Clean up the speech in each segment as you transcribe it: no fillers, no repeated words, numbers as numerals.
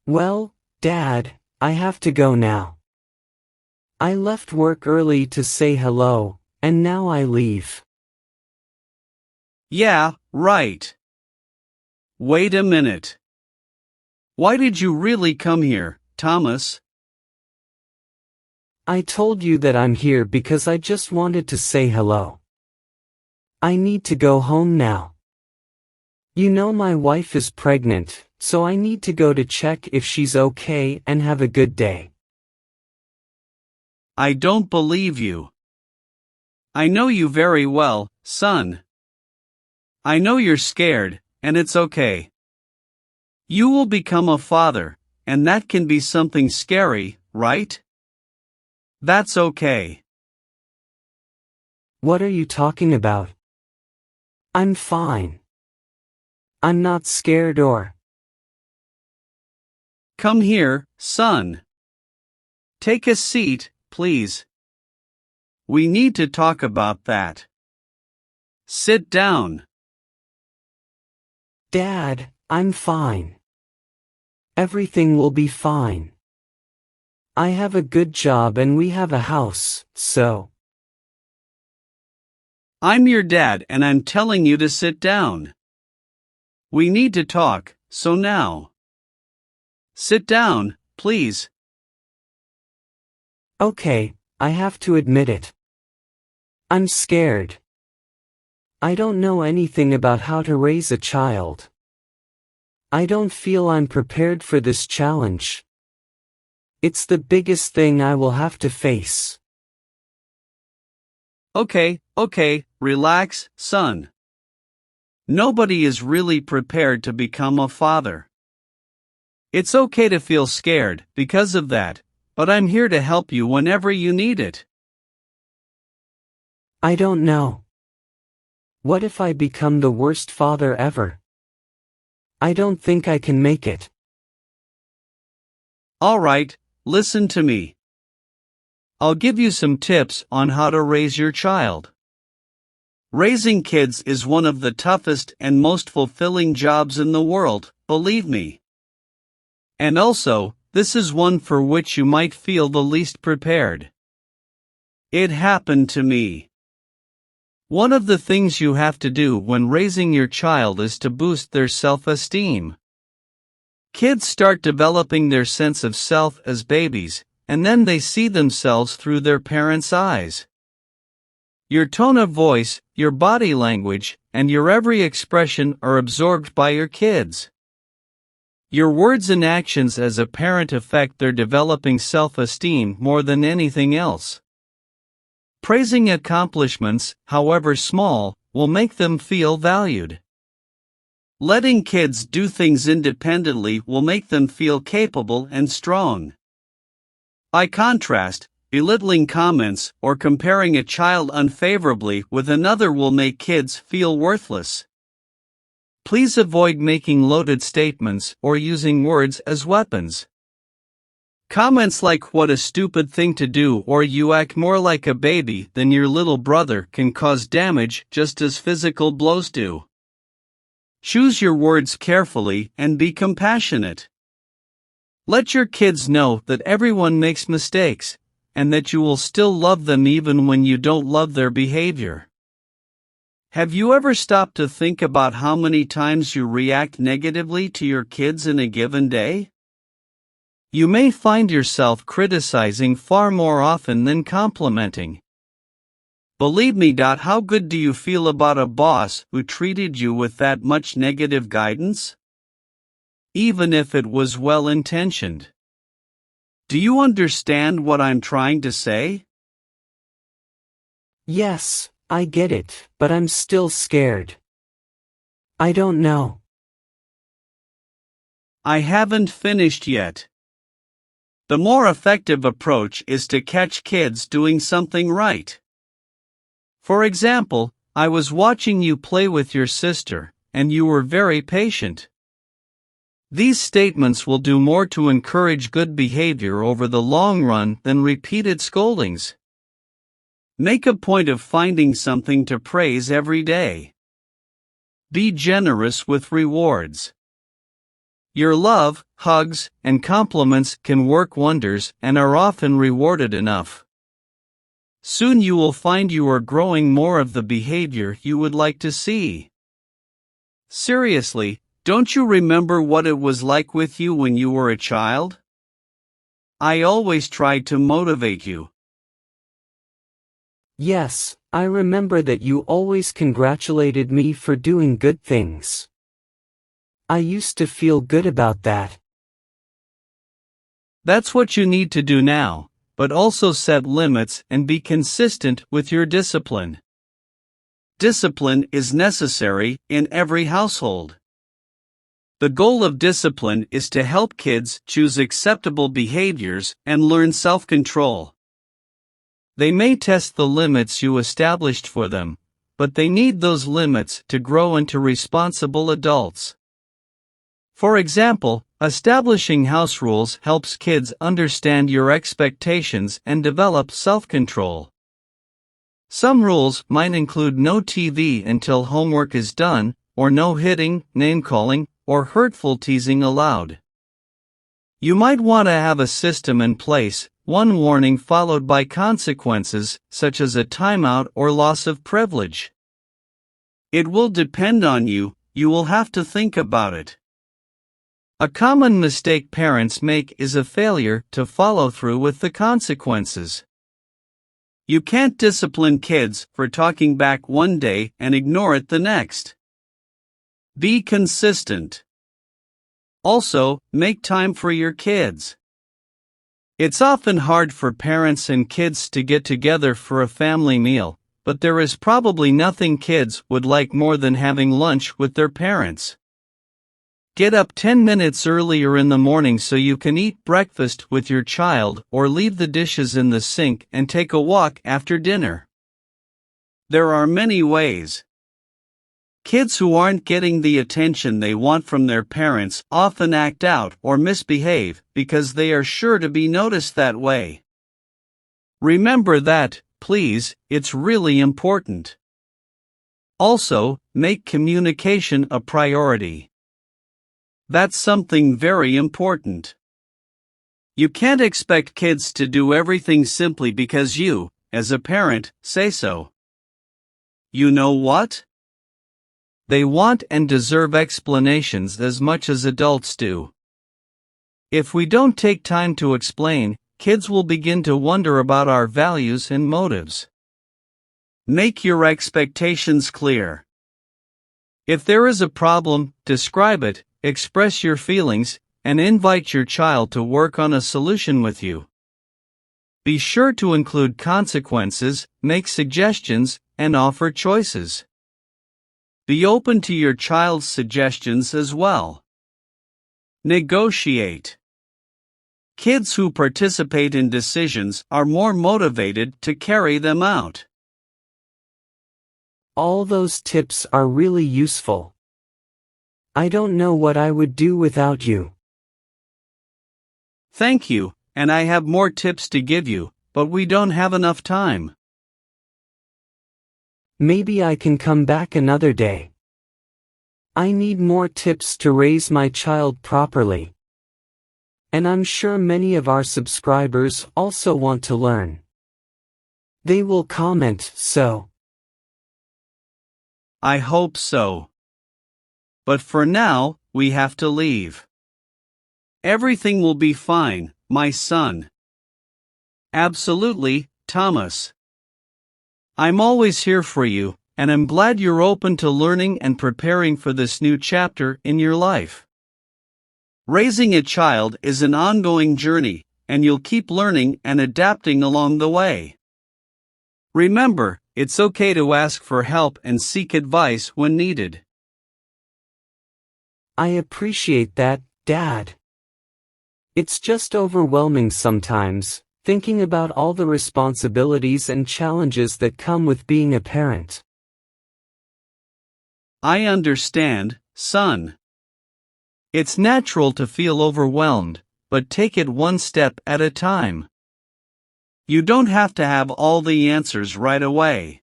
Well, Dad, I have to go now. I left work early to say hello, and now I leave. Yeah, right. Wait a minute. Why did you really come here, Thomas? I told you that I'm here because I just wanted to say hello. I need to go home now. You know my wife is pregnant, so I need to go to check if she's okay and have a good day. I don't believe you. I know you very well, son. I know you're scared, and it's okay. You will become a father, and that can be something scary, right? That's okay. What are you talking about? I'm fine. I'm not scared or. Come here, son. Take a seat, please. We need to talk about that. Sit down. Dad, I'm fine. Everything will be fine. I have a good job and we have a house, so. I'm your dad and I'm telling you to sit down. We need to talk, so now. Sit down, please. Okay, I have to admit it. I'm scared. I don't know anything about how to raise a child. I don't feel I'm prepared for this challenge. It's the biggest thing I will have to face. Okay, relax, son. Nobody is really prepared to become a father. It's okay to feel scared because of that, but I'm here to help you whenever you need it. I don't know. What if I become the worst father ever? I don't think I can make it. Alright, listen to me. I'll give you some tips on how to raise your child. Raising kids is one of the toughest and most fulfilling jobs in the world, believe me. And also, this is one for which you might feel the least prepared. It happened to me. One of the things you have to do when raising your child is to boost their self-esteem. Kids start developing their sense of self as babies, and then they see themselves through their parents' eyes. Your tone of voice, your body language, and your every expression are absorbed by your kids. Your words and actions as a parent affect their developing self-esteem more than anything else. Praising accomplishments, however small, will make them feel valued. Letting kids do things independently will make them feel capable and strong. By contrast, belittling comments or comparing a child unfavorably with another will make kids feel worthless. Please avoid making loaded statements or using words as weapons. Comments like "what a stupid thing to do" or "you act more like a baby than your little brother" can cause damage just as physical blows do. Choose your words carefully and be compassionate. Let your kids know that everyone makes mistakes, and that you will still love them even when you don't love their behavior. Have you ever stopped to think about how many times you react negatively to your kids in a given day? You may find yourself criticizing far more often than complimenting. Believe me. How good do you feel about a boss who treated you with that much negative guidance? Even if it was well-intentioned. Do you understand what I'm trying to say? Yes, I get it, but I'm still scared. I don't know. I haven't finished yet. The more effective approach is to catch kids doing something right. For example, I was watching you play with your sister, and you were very patient. These statements will do more to encourage good behavior over the long run than repeated scoldings. Make a point of finding something to praise every day. Be generous with rewards. Your love, hugs, and compliments can work wonders and are often rewarded enough. Soon you will find you are growing more of the behavior you would like to see. Seriously, don't you remember what it was like with you when you were a child? I always tried to motivate you. Yes, I remember that you always congratulated me for doing good things. I used to feel good about that. That's what you need to do now, but also set limits and be consistent with your discipline. Discipline is necessary in every household. The goal of discipline is to help kids choose acceptable behaviors and learn self-control. They may test the limits you established for them, but they need those limits to grow into responsible adults. For example, establishing house rules helps kids understand your expectations and develop self-control. Some rules might include no TV until homework is done, or no hitting, name-calling, or hurtful teasing allowed. You might want to have a system in place, one warning followed by consequences, such as a timeout or loss of privilege. It will depend on you, you will have to think about it. A common mistake parents make is a failure to follow through with the consequences. You can't discipline kids for talking back one day and ignore it the next. Be consistent. Also, make time for your kids. It's often hard for parents and kids to get together for a family meal, but there is probably nothing kids would like more than having lunch with their parents. Get up 10 minutes earlier in the morning so you can eat breakfast with your child, or leave the dishes in the sink and take a walk after dinner. There are many ways. Kids who aren't getting the attention they want from their parents often act out or misbehave because they are sure to be noticed that way. Remember that, please, it's really important. Also, make communication a priority. That's something very important. You can't expect kids to do everything simply because you, as a parent, say so. You know what? They want and deserve explanations as much as adults do. If we don't take time to explain, kids will begin to wonder about our values and motives. Make your expectations clear. If there is a problem, describe it, express your feelings, and invite your child to work on a solution with you. Be sure to include consequences, make suggestions, and offer choices. Be open to your child's suggestions as well. Negotiate. Kids who participate in decisions are more motivated to carry them out. All those tips are really useful. I don't know what I would do without you. Thank you, and I have more tips to give you, but we don't have enough time. Maybe I can come back another day. I need more tips to raise my child properly. And I'm sure many of our subscribers also want to learn. They will comment, so. I hope so. But for now, we have to leave. Everything will be fine, my son. Absolutely, Thomas. I'm always here for you, and I'm glad you're open to learning and preparing for this new chapter in your life. Raising a child is an ongoing journey, and you'll keep learning and adapting along the way. Remember, it's okay to ask for help and seek advice when needed. I appreciate that, Dad. It's just overwhelming sometimes, thinking about all the responsibilities and challenges that come with being a parent. I understand, son. It's natural to feel overwhelmed, but take it one step at a time. You don't have to have all the answers right away.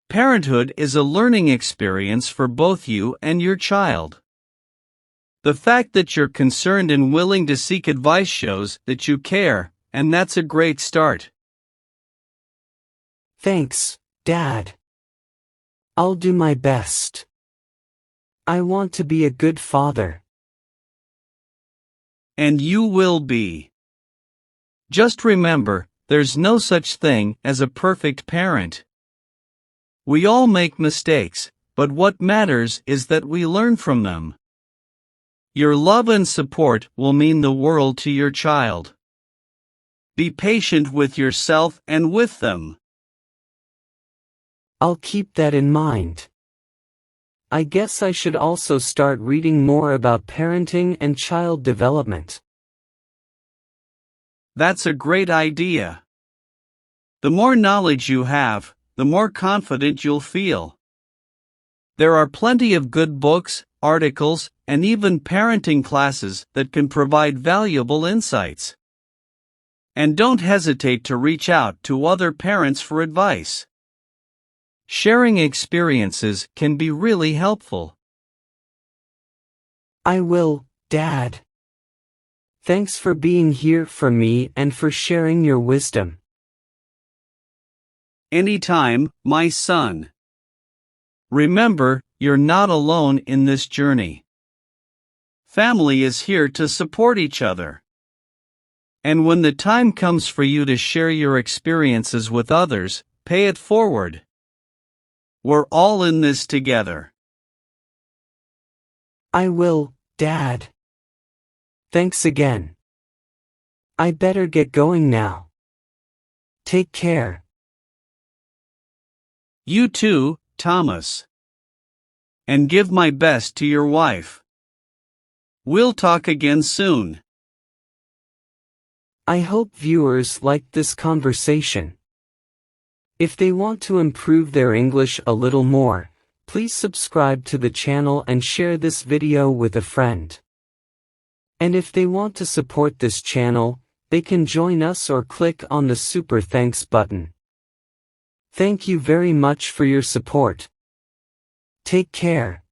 Parenthood is a learning experience for both you and your child. The fact that you're concerned and willing to seek advice shows that you care, and that's a great start. Thanks, Dad. I'll do my best. I want to be a good father. And you will be. Just remember, there's no such thing as a perfect parent. We all make mistakes, but what matters is that we learn from them. Your love and support will mean the world to your child. Be patient with yourself and with them. I'll keep that in mind. I guess I should also start reading more about parenting and child development. That's a great idea. The more knowledge you have, the more confident you'll feel. There are plenty of good books, articles, and even parenting classes that can provide valuable insights. And don't hesitate to reach out to other parents for advice. Sharing experiences can be really helpful. I will, Dad. Thanks for being here for me and for sharing your wisdom. Anytime, my son. Remember, you're not alone in this journey. Family is here to support each other. And when the time comes for you to share your experiences with others, pay it forward. We're all in this together. I will, Dad. Thanks again. I better get going now. Take care. You too, Thomas. And give my best to your wife. We'll talk again soon. I hope viewers liked this conversation. If they want to improve their English a little more, please subscribe to the channel and share this video with a friend. And if they want to support this channel, they can join us or click on the Super Thanks button. Thank you very much for your support. Take care.